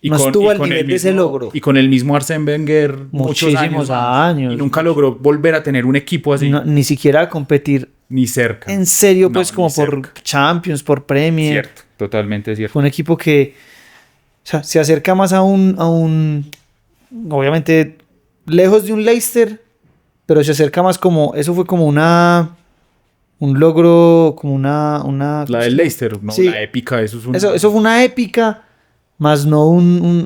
B: no estuvo al nivel de ese logro.
A: Y con el mismo Arsène Wenger muchos
B: Muchísimos
A: más.
B: años.
A: Y nunca logró volver a tener un equipo así.
B: Ni siquiera competir
A: Ni cerca.
B: en serio,
A: No,
B: pues
A: ni
B: como por
A: cerca.
B: Champions, por Premier.
A: Cierto, totalmente cierto.
B: Fue un equipo que, o sea, se acerca más a un, obviamente, lejos de un Leicester, pero se acerca más como, eso fue como un logro, como una
A: La del Leicester, no,
B: Sí.
A: la épica, eso es una...
B: Eso fue una épica, más no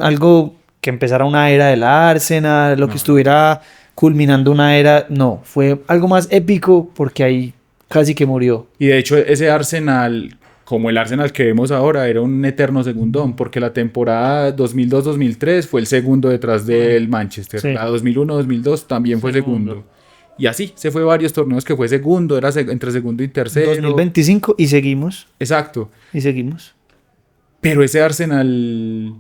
B: algo que empezara una era del Arsenal, lo que estuviera culminando una era, no, fue algo más épico porque ahí casi que murió.
A: Y de hecho ese Arsenal, como el Arsenal que vemos ahora, era un eterno segundón, porque la temporada 2002-2003 fue el segundo detrás del Manchester.
B: Sí.
A: La 2001-2002 también fue segundo. Y así, se fue varios torneos que fue segundo, era entre segundo y tercero.
B: 2025 y seguimos,
A: Exacto.
B: y seguimos.
A: Pero ese Arsenal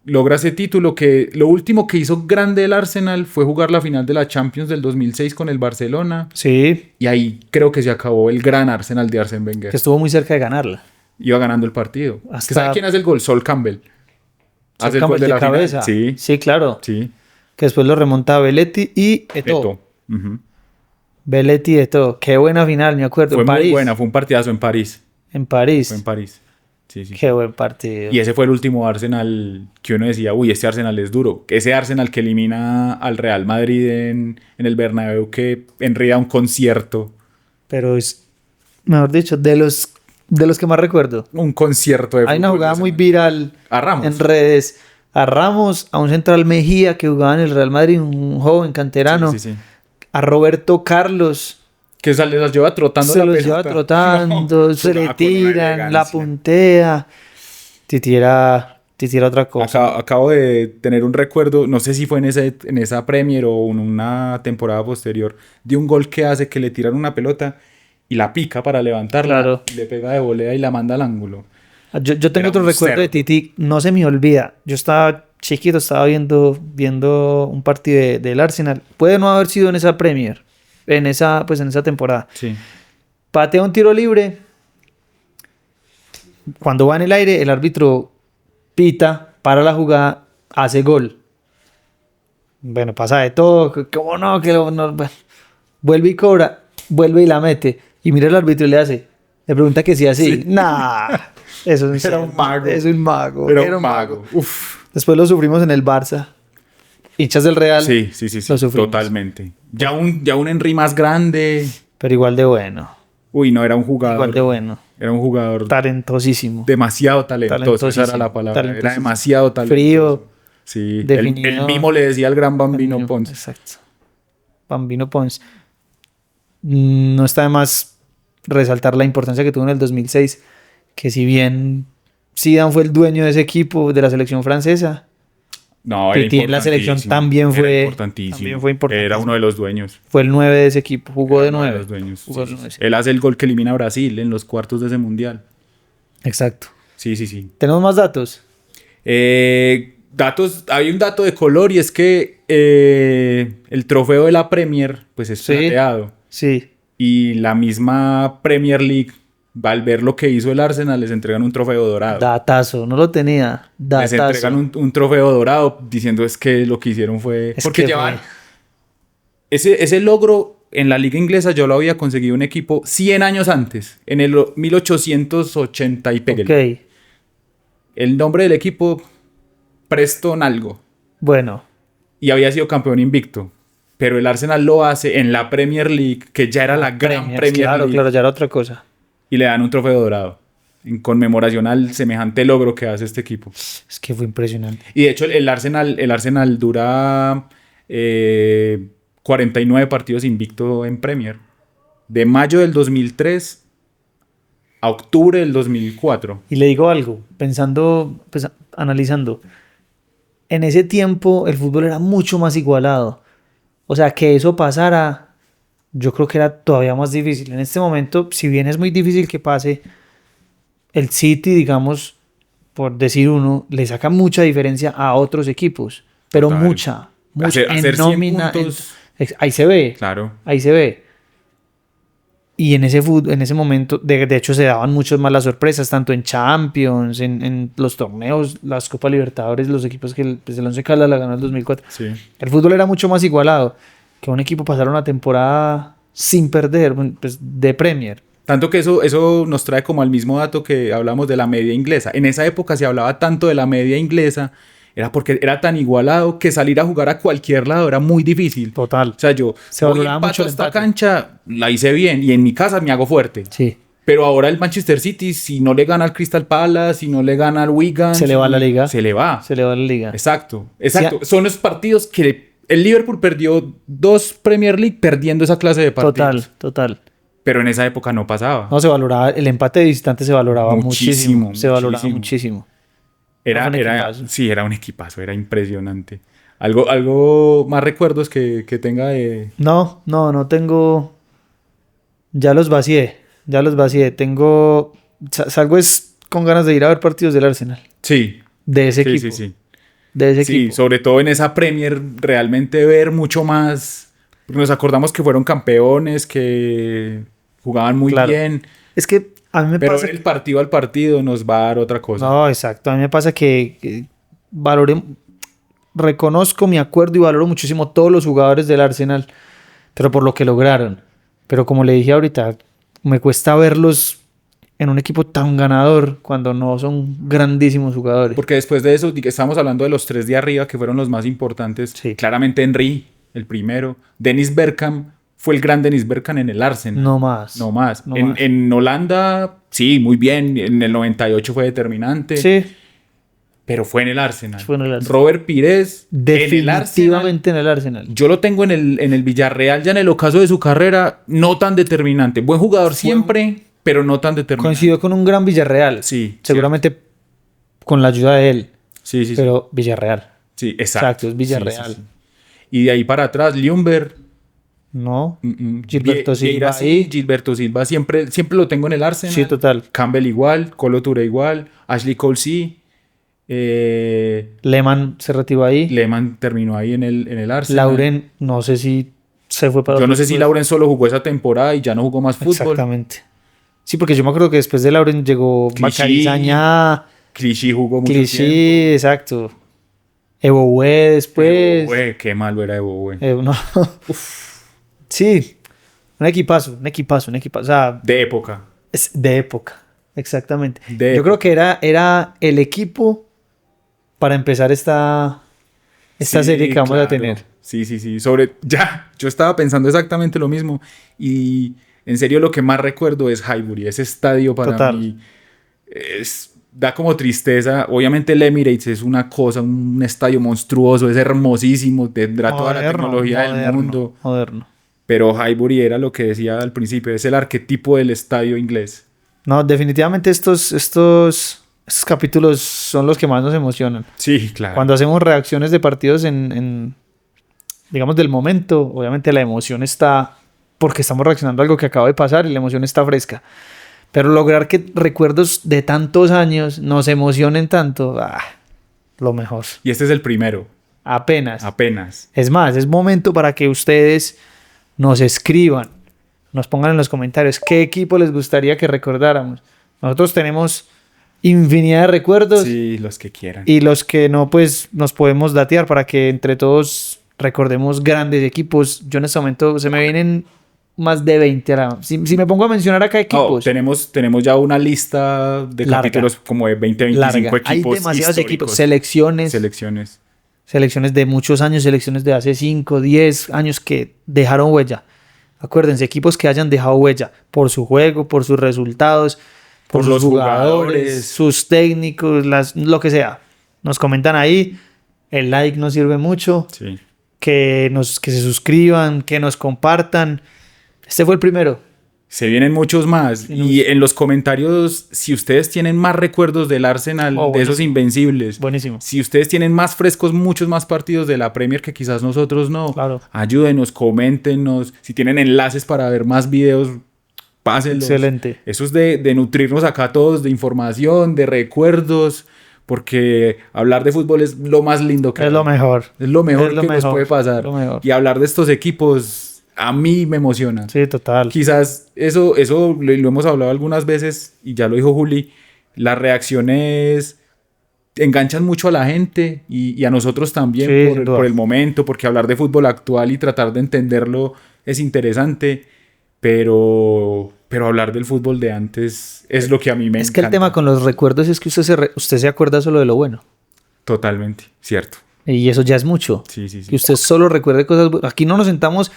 A: logra ese título que lo último que hizo grande el Arsenal fue jugar la final de la Champions del 2006 con el Barcelona.
B: Sí,
A: Y ahí creo que se acabó el gran Arsenal de Arsène Wenger.
B: que estuvo muy cerca de ganarla.
A: Iba ganando el partido.
B: Hasta-
A: ¿Sabe quién hace el gol? Sol Campbell. Hace el
B: Campbell
A: gol de
B: de
A: la final.
B: cabeza.
A: Sí,
B: Sí, claro.
A: sí.
B: Que después lo remonta Belletti y Eto'o.
A: Eto'o. Ujú.
B: Belletti y Eto'o. Qué buena final, me acuerdo.
A: Fue
B: en
A: muy
B: París.
A: buena, fue un partidazo en París.
B: En París.
A: Fue en París. Sí, sí.
B: Qué buen partido.
A: Y ese fue el último Arsenal que uno decía, uy, este Arsenal es duro. Ese Arsenal que elimina al Real Madrid en el Bernabéu, que enreda un concierto.
B: Pero es, mejor dicho, de los que más recuerdo.
A: Un concierto de
B: Hay una
A: fútbol
B: jugada
A: de
B: muy
A: ese
B: viral
A: A Ramos.
B: en redes. A Ramos, a un central Mejía que jugaba en el Real Madrid, un joven canterano.
A: Sí, sí, sí.
B: A Roberto Carlos.
A: Que se las lleva trotando
B: Se
A: la
B: los
A: pelota.
B: lleva trotando,
A: No,
B: se le
A: jugaba con una
B: tiran, la
A: elegancia.
B: puntea. Titi era otra cosa.
A: Acabo de tener un recuerdo, no sé si fue en esa Premier o en una temporada posterior, de un gol que hace que le tiran una pelota y la pica para levantarla,
B: Claro.
A: y le pega de volea y la manda al ángulo.
B: Yo tengo
A: Era
B: otro
A: un
B: recuerdo de
A: cerdo.
B: Titi, no se me olvida. Yo estaba chiquito, estaba viendo un partido del Arsenal. Puede no haber sido en esa Premier, en esa temporada.
A: Sí.
B: Patea un tiro libre. Cuando va en el aire, el árbitro pita, para la jugada, hace gol. Bueno, pasa de todo. ¿Cómo no? Bueno, vuelve y cobra, vuelve y la mete. Y mira el árbitro y le pregunta que si así.
A: Sí.
B: Nah, eso es
A: Era un mago.
B: Es un mago.
A: Era un mago. Uf.
B: Después lo sufrimos en el Barça. Hinchas del Real,
A: Sí,
B: Lo sufrimos.
A: totalmente. Ya un Henry más grande.
B: pero igual de bueno.
A: Uy, no, era un jugador.
B: Igual de bueno.
A: Era un jugador
B: Talentosísimo.
A: demasiado talentoso. Esa era la
B: Talentosísimo,
A: palabra. Era
B: talentosísimo.
A: demasiado talentoso.
B: Frío.
A: Sí,
B: Definido.
A: él mismo le decía al gran Bambino Pons.
B: Exacto. Bambino Pons. No está de más resaltar la importancia que tuvo en el 2006, que si bien Zidane fue el dueño de ese equipo, de la selección francesa,
A: No,
B: Titi en la selección también fue
A: Era importantísimo.
B: también fue importantísimo.
A: Era uno de los dueños.
B: fue el 9 de ese equipo, jugó de
A: Era uno
B: 9.
A: los dueños.
B: Jugó
A: Sí,
B: de
A: sí,
B: nueve.
A: sí. Él hace el gol que elimina a Brasil en los cuartos de ese mundial.
B: Exacto.
A: Sí, sí, sí.
B: ¿Tenemos más datos?
A: Hay un dato de color y es que el trofeo de la Premier pues es
B: Sí.
A: plateado.
B: Sí.
A: Y la misma Premier League, al ver lo que hizo el Arsenal, les entregan un trofeo dorado.
B: Datazo, no lo tenía.
A: Les
B: Datazo.
A: entregan un trofeo dorado diciendo es que lo que hicieron fue...
B: Es
A: porque
B: que
A: llevan...
B: fue.
A: Ese logro en la liga inglesa yo lo había conseguido un equipo 100 años antes, en el 1880 y peguele.
B: Ok.
A: El nombre del equipo, Preston algo.
B: Bueno,
A: Y había sido campeón invicto. Pero el Arsenal lo hace en la Premier League, que ya era la gran Premier
B: claro,
A: League.
B: claro, ya era otra cosa.
A: Y le dan un trofeo dorado. En conmemoración al semejante logro que hace este equipo.
B: Es que fue impresionante.
A: Y de hecho el Arsenal dura 49 partidos invicto en Premier. De mayo del 2003 a octubre del 2004.
B: Y le digo algo, pensando, pues, analizando. en ese tiempo el fútbol era mucho más igualado. O sea, que eso pasara, yo creo que era todavía más difícil. En este momento, si bien es muy difícil que pase, el City, digamos, por decir uno, le saca mucha diferencia a otros equipos. Pero
A: Total.
B: mucha.
A: Hacer 100
B: nómina,
A: puntos.
B: ahí se ve.
A: Claro.
B: Ahí se ve. Y en ese momento, de hecho, se daban muchas más las sorpresas, tanto en Champions, en los torneos, las Copa Libertadores, los equipos que pues, el Once Caldas la ganó en el 2004.
A: Sí.
B: El fútbol era mucho más igualado, que un equipo pasara una temporada sin perder, pues, de Premier.
A: Tanto que eso nos trae como al mismo dato que hablamos de la media inglesa. En esa época se hablaba tanto de la media inglesa, era porque era tan igualado que salir a jugar a cualquier lado era muy difícil.
B: Total.
A: O sea, yo
B: Se
A: voy,
B: valoraba
A: empato
B: mucho el
A: esta
B: empate.
A: cancha, la hice bien y en mi casa me hago fuerte.
B: Sí.
A: Pero ahora el Manchester City, si no le gana al Crystal Palace, si no le gana al Wigan...
B: Se le va la liga.
A: Se le va.
B: Se le va la liga.
A: Exacto.
B: Sí,
A: Son los partidos que el Liverpool perdió 2 Premier League perdiendo esa clase de partidos.
B: Total.
A: Pero en esa época no pasaba.
B: No, se valoraba, el empate de visitante se valoraba muchísimo. Se valoraba
A: muchísimo.
B: muchísimo.
A: Era
B: un equipazo.
A: Sí, era un equipazo, era impresionante. Algo más recuerdos que tenga de...
B: No tengo. Ya los vacié. Tengo. Salgo es con ganas de ir a ver partidos del Arsenal.
A: Sí.
B: De ese
A: Sí,
B: equipo.
A: sí.
B: De ese
A: Sí,
B: equipo.
A: sobre todo en esa Premier, realmente ver mucho más. Porque nos acordamos que fueron campeones, que jugaban muy
B: Claro.
A: bien.
B: Es que a mí me
A: Pero
B: pasa.
A: ver el partido al partido nos va a dar otra cosa.
B: No, exacto. A mí me pasa que valoré. Reconozco, me acuerdo y valoro muchísimo todos los jugadores del Arsenal. Pero por lo que lograron. Pero como le dije ahorita, me cuesta verlos en un equipo tan ganador cuando no son grandísimos jugadores.
A: Porque después de eso, estamos hablando de los 3 de arriba, que fueron los más importantes.
B: Sí.
A: Claramente Henry, el primero. Dennis Bergkamp fue el gran Dennis Bergkamp en el Arsenal.
B: No más.
A: No más.
B: No
A: En,
B: más.
A: en Holanda, sí, muy bien. En el 98 fue determinante.
B: Sí,
A: Pero fue en el Arsenal.
B: Fue en el Arsenal.
A: Robert Pires, en el Arsenal.
B: definitivamente en el Arsenal.
A: Yo lo tengo en el Villarreal, ya en el ocaso de su carrera, no tan determinante. Buen jugador siempre, pero no tan determinante.
B: Coincidió con un gran Villarreal.
A: Sí.
B: Seguramente con la ayuda de él.
A: Sí, sí, sí.
B: Pero Villarreal.
A: Sí, exacto.
B: Exacto, es Villarreal.
A: Sí, sí, sí. Y de ahí para atrás, Ljungberg.
B: No. Gilberto Silva
A: Vieira, sí,
B: ahí.
A: Gilberto Silva, siempre lo tengo en el Arsenal.
B: Sí, total.
A: Campbell igual, Colo Touré igual, Ashley Cole sí.
B: Lehmann se retiró ahí.
A: Lehmann terminó ahí en el Arsenal.
B: Lauren, no sé si se fue para
A: Yo no
B: otro
A: sé si
B: club.
A: Lauren solo jugó esa temporada y ya no jugó más fútbol.
B: Exactamente. Sí, porque yo me acuerdo que después de Lauren llegó
A: Clichy.
B: Macarizaña,
A: Clichy jugó mucho
B: Clichy,
A: tiempo.
B: exacto. Eboue después.
A: Güey, qué malo era Evo, güey.
B: No. Sí, un equipazo. O sea,
A: De época.
B: es de época. Exactamente.
A: De
B: Yo
A: época.
B: creo que era el equipo para empezar esta
A: Sí,
B: serie que vamos a
A: claro.
B: tener.
A: Sí. Yo estaba pensando exactamente lo mismo. Y en serio lo que más recuerdo es Highbury. Ese estadio para
B: Total.
A: mí da como tristeza. Obviamente el Emirates es una cosa, un estadio monstruoso, es hermosísimo, tendrá toda la tecnología del mundo.
B: Moderno.
A: Pero Highbury era lo que decía al principio, es el arquetipo del estadio inglés.
B: No, definitivamente estos capítulos son los que más nos emocionan.
A: Sí, claro.
B: Cuando hacemos reacciones de partidos digamos, del momento, obviamente la emoción está porque estamos reaccionando a algo que acaba de pasar y la emoción está fresca. Pero lograr que recuerdos de tantos años nos emocionen tanto, lo mejor.
A: Y este es el primero,
B: Apenas.
A: apenas.
B: Es más, es momento para que ustedes nos escriban, nos pongan en los comentarios qué equipo les gustaría que recordáramos. Nosotros tenemos infinidad de recuerdos
A: Sí, los que quieran.
B: y los que no, pues nos podemos datear para que entre todos recordemos grandes equipos. Yo en este momento se me vienen más de 20. Si me pongo a mencionar acá
A: Oh,
B: equipos,
A: tenemos ya una lista de
B: Larga.
A: capítulos como de 20, 25
B: larga.
A: equipos.
B: Hay demasiados equipos,
A: históricos.
B: selecciones
A: Selecciones.
B: de muchos años, selecciones de hace 5, 10 años que dejaron huella. Acuérdense, equipos que hayan dejado huella por su juego, por sus resultados, por
A: Por
B: sus
A: los jugadores.
B: sus técnicos, lo que sea. Nos comentan ahí. El like nos sirve mucho.
A: Sí.
B: Que se suscriban, que nos compartan. Este fue el primero.
A: Se vienen muchos más.
B: Sí,
A: Y en los comentarios, si ustedes tienen más recuerdos del Arsenal, de esos invencibles,
B: buenísimo.
A: si ustedes tienen más frescos muchos más partidos de la Premier que quizás nosotros no,
B: Claro.
A: ayúdenos, coméntenos. Si tienen enlaces para ver más videos, pásenlos.
B: Excelente.
A: Eso es de nutrirnos acá todos de información, de recuerdos, porque hablar de fútbol es lo más lindo que
B: Es lo mejor.
A: es lo mejor
B: Es lo
A: que nos
B: mejor,
A: puede pasar.
B: lo mejor.
A: Y hablar de estos equipos a mí me emociona.
B: Sí, total.
A: Quizás eso lo hemos hablado algunas veces y ya lo dijo Juli, las reacciones enganchan mucho a la gente y a nosotros también
B: Sí, sin duda.
A: por el momento, porque hablar de fútbol actual y tratar de entenderlo es interesante, pero hablar del fútbol de antes es lo que a mí me
B: Es que el
A: encanta.
B: tema con los recuerdos es que usted se acuerda solo de lo bueno.
A: Totalmente, cierto.
B: Y eso ya es mucho.
A: Sí, sí, sí.
B: Que usted solo recuerde cosas buenas. Aquí no nos sentamos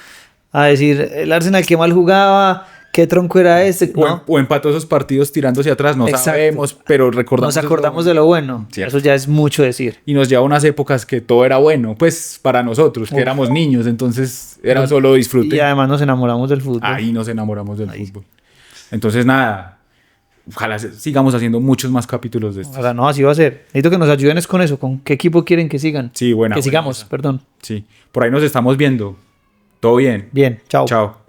B: a decir el Arsenal que mal jugaba, qué tronco era este. No,
A: O empató esos partidos tirándose atrás, no
B: Exacto.
A: sabemos, pero recordamos.
B: nos acordamos de lo bueno.
A: Cierto.
B: Eso ya es mucho decir.
A: Y nos lleva a unas épocas que todo era bueno, pues para nosotros, que éramos niños, entonces era solo disfrute.
B: Y además nos enamoramos del fútbol.
A: Ahí nos enamoramos del fútbol. Entonces, nada, ojalá sigamos haciendo muchos más capítulos de estos.
B: O sea, no, así va a ser. Necesito que nos ayuden es con eso. ¿Con qué equipo quieren que sigan?
A: Sí, buena.
B: Que
A: buena
B: sigamos,
A: esa.
B: perdón.
A: Sí, por ahí nos estamos viendo. Todo bien.
B: Bien, chao.
A: Chao.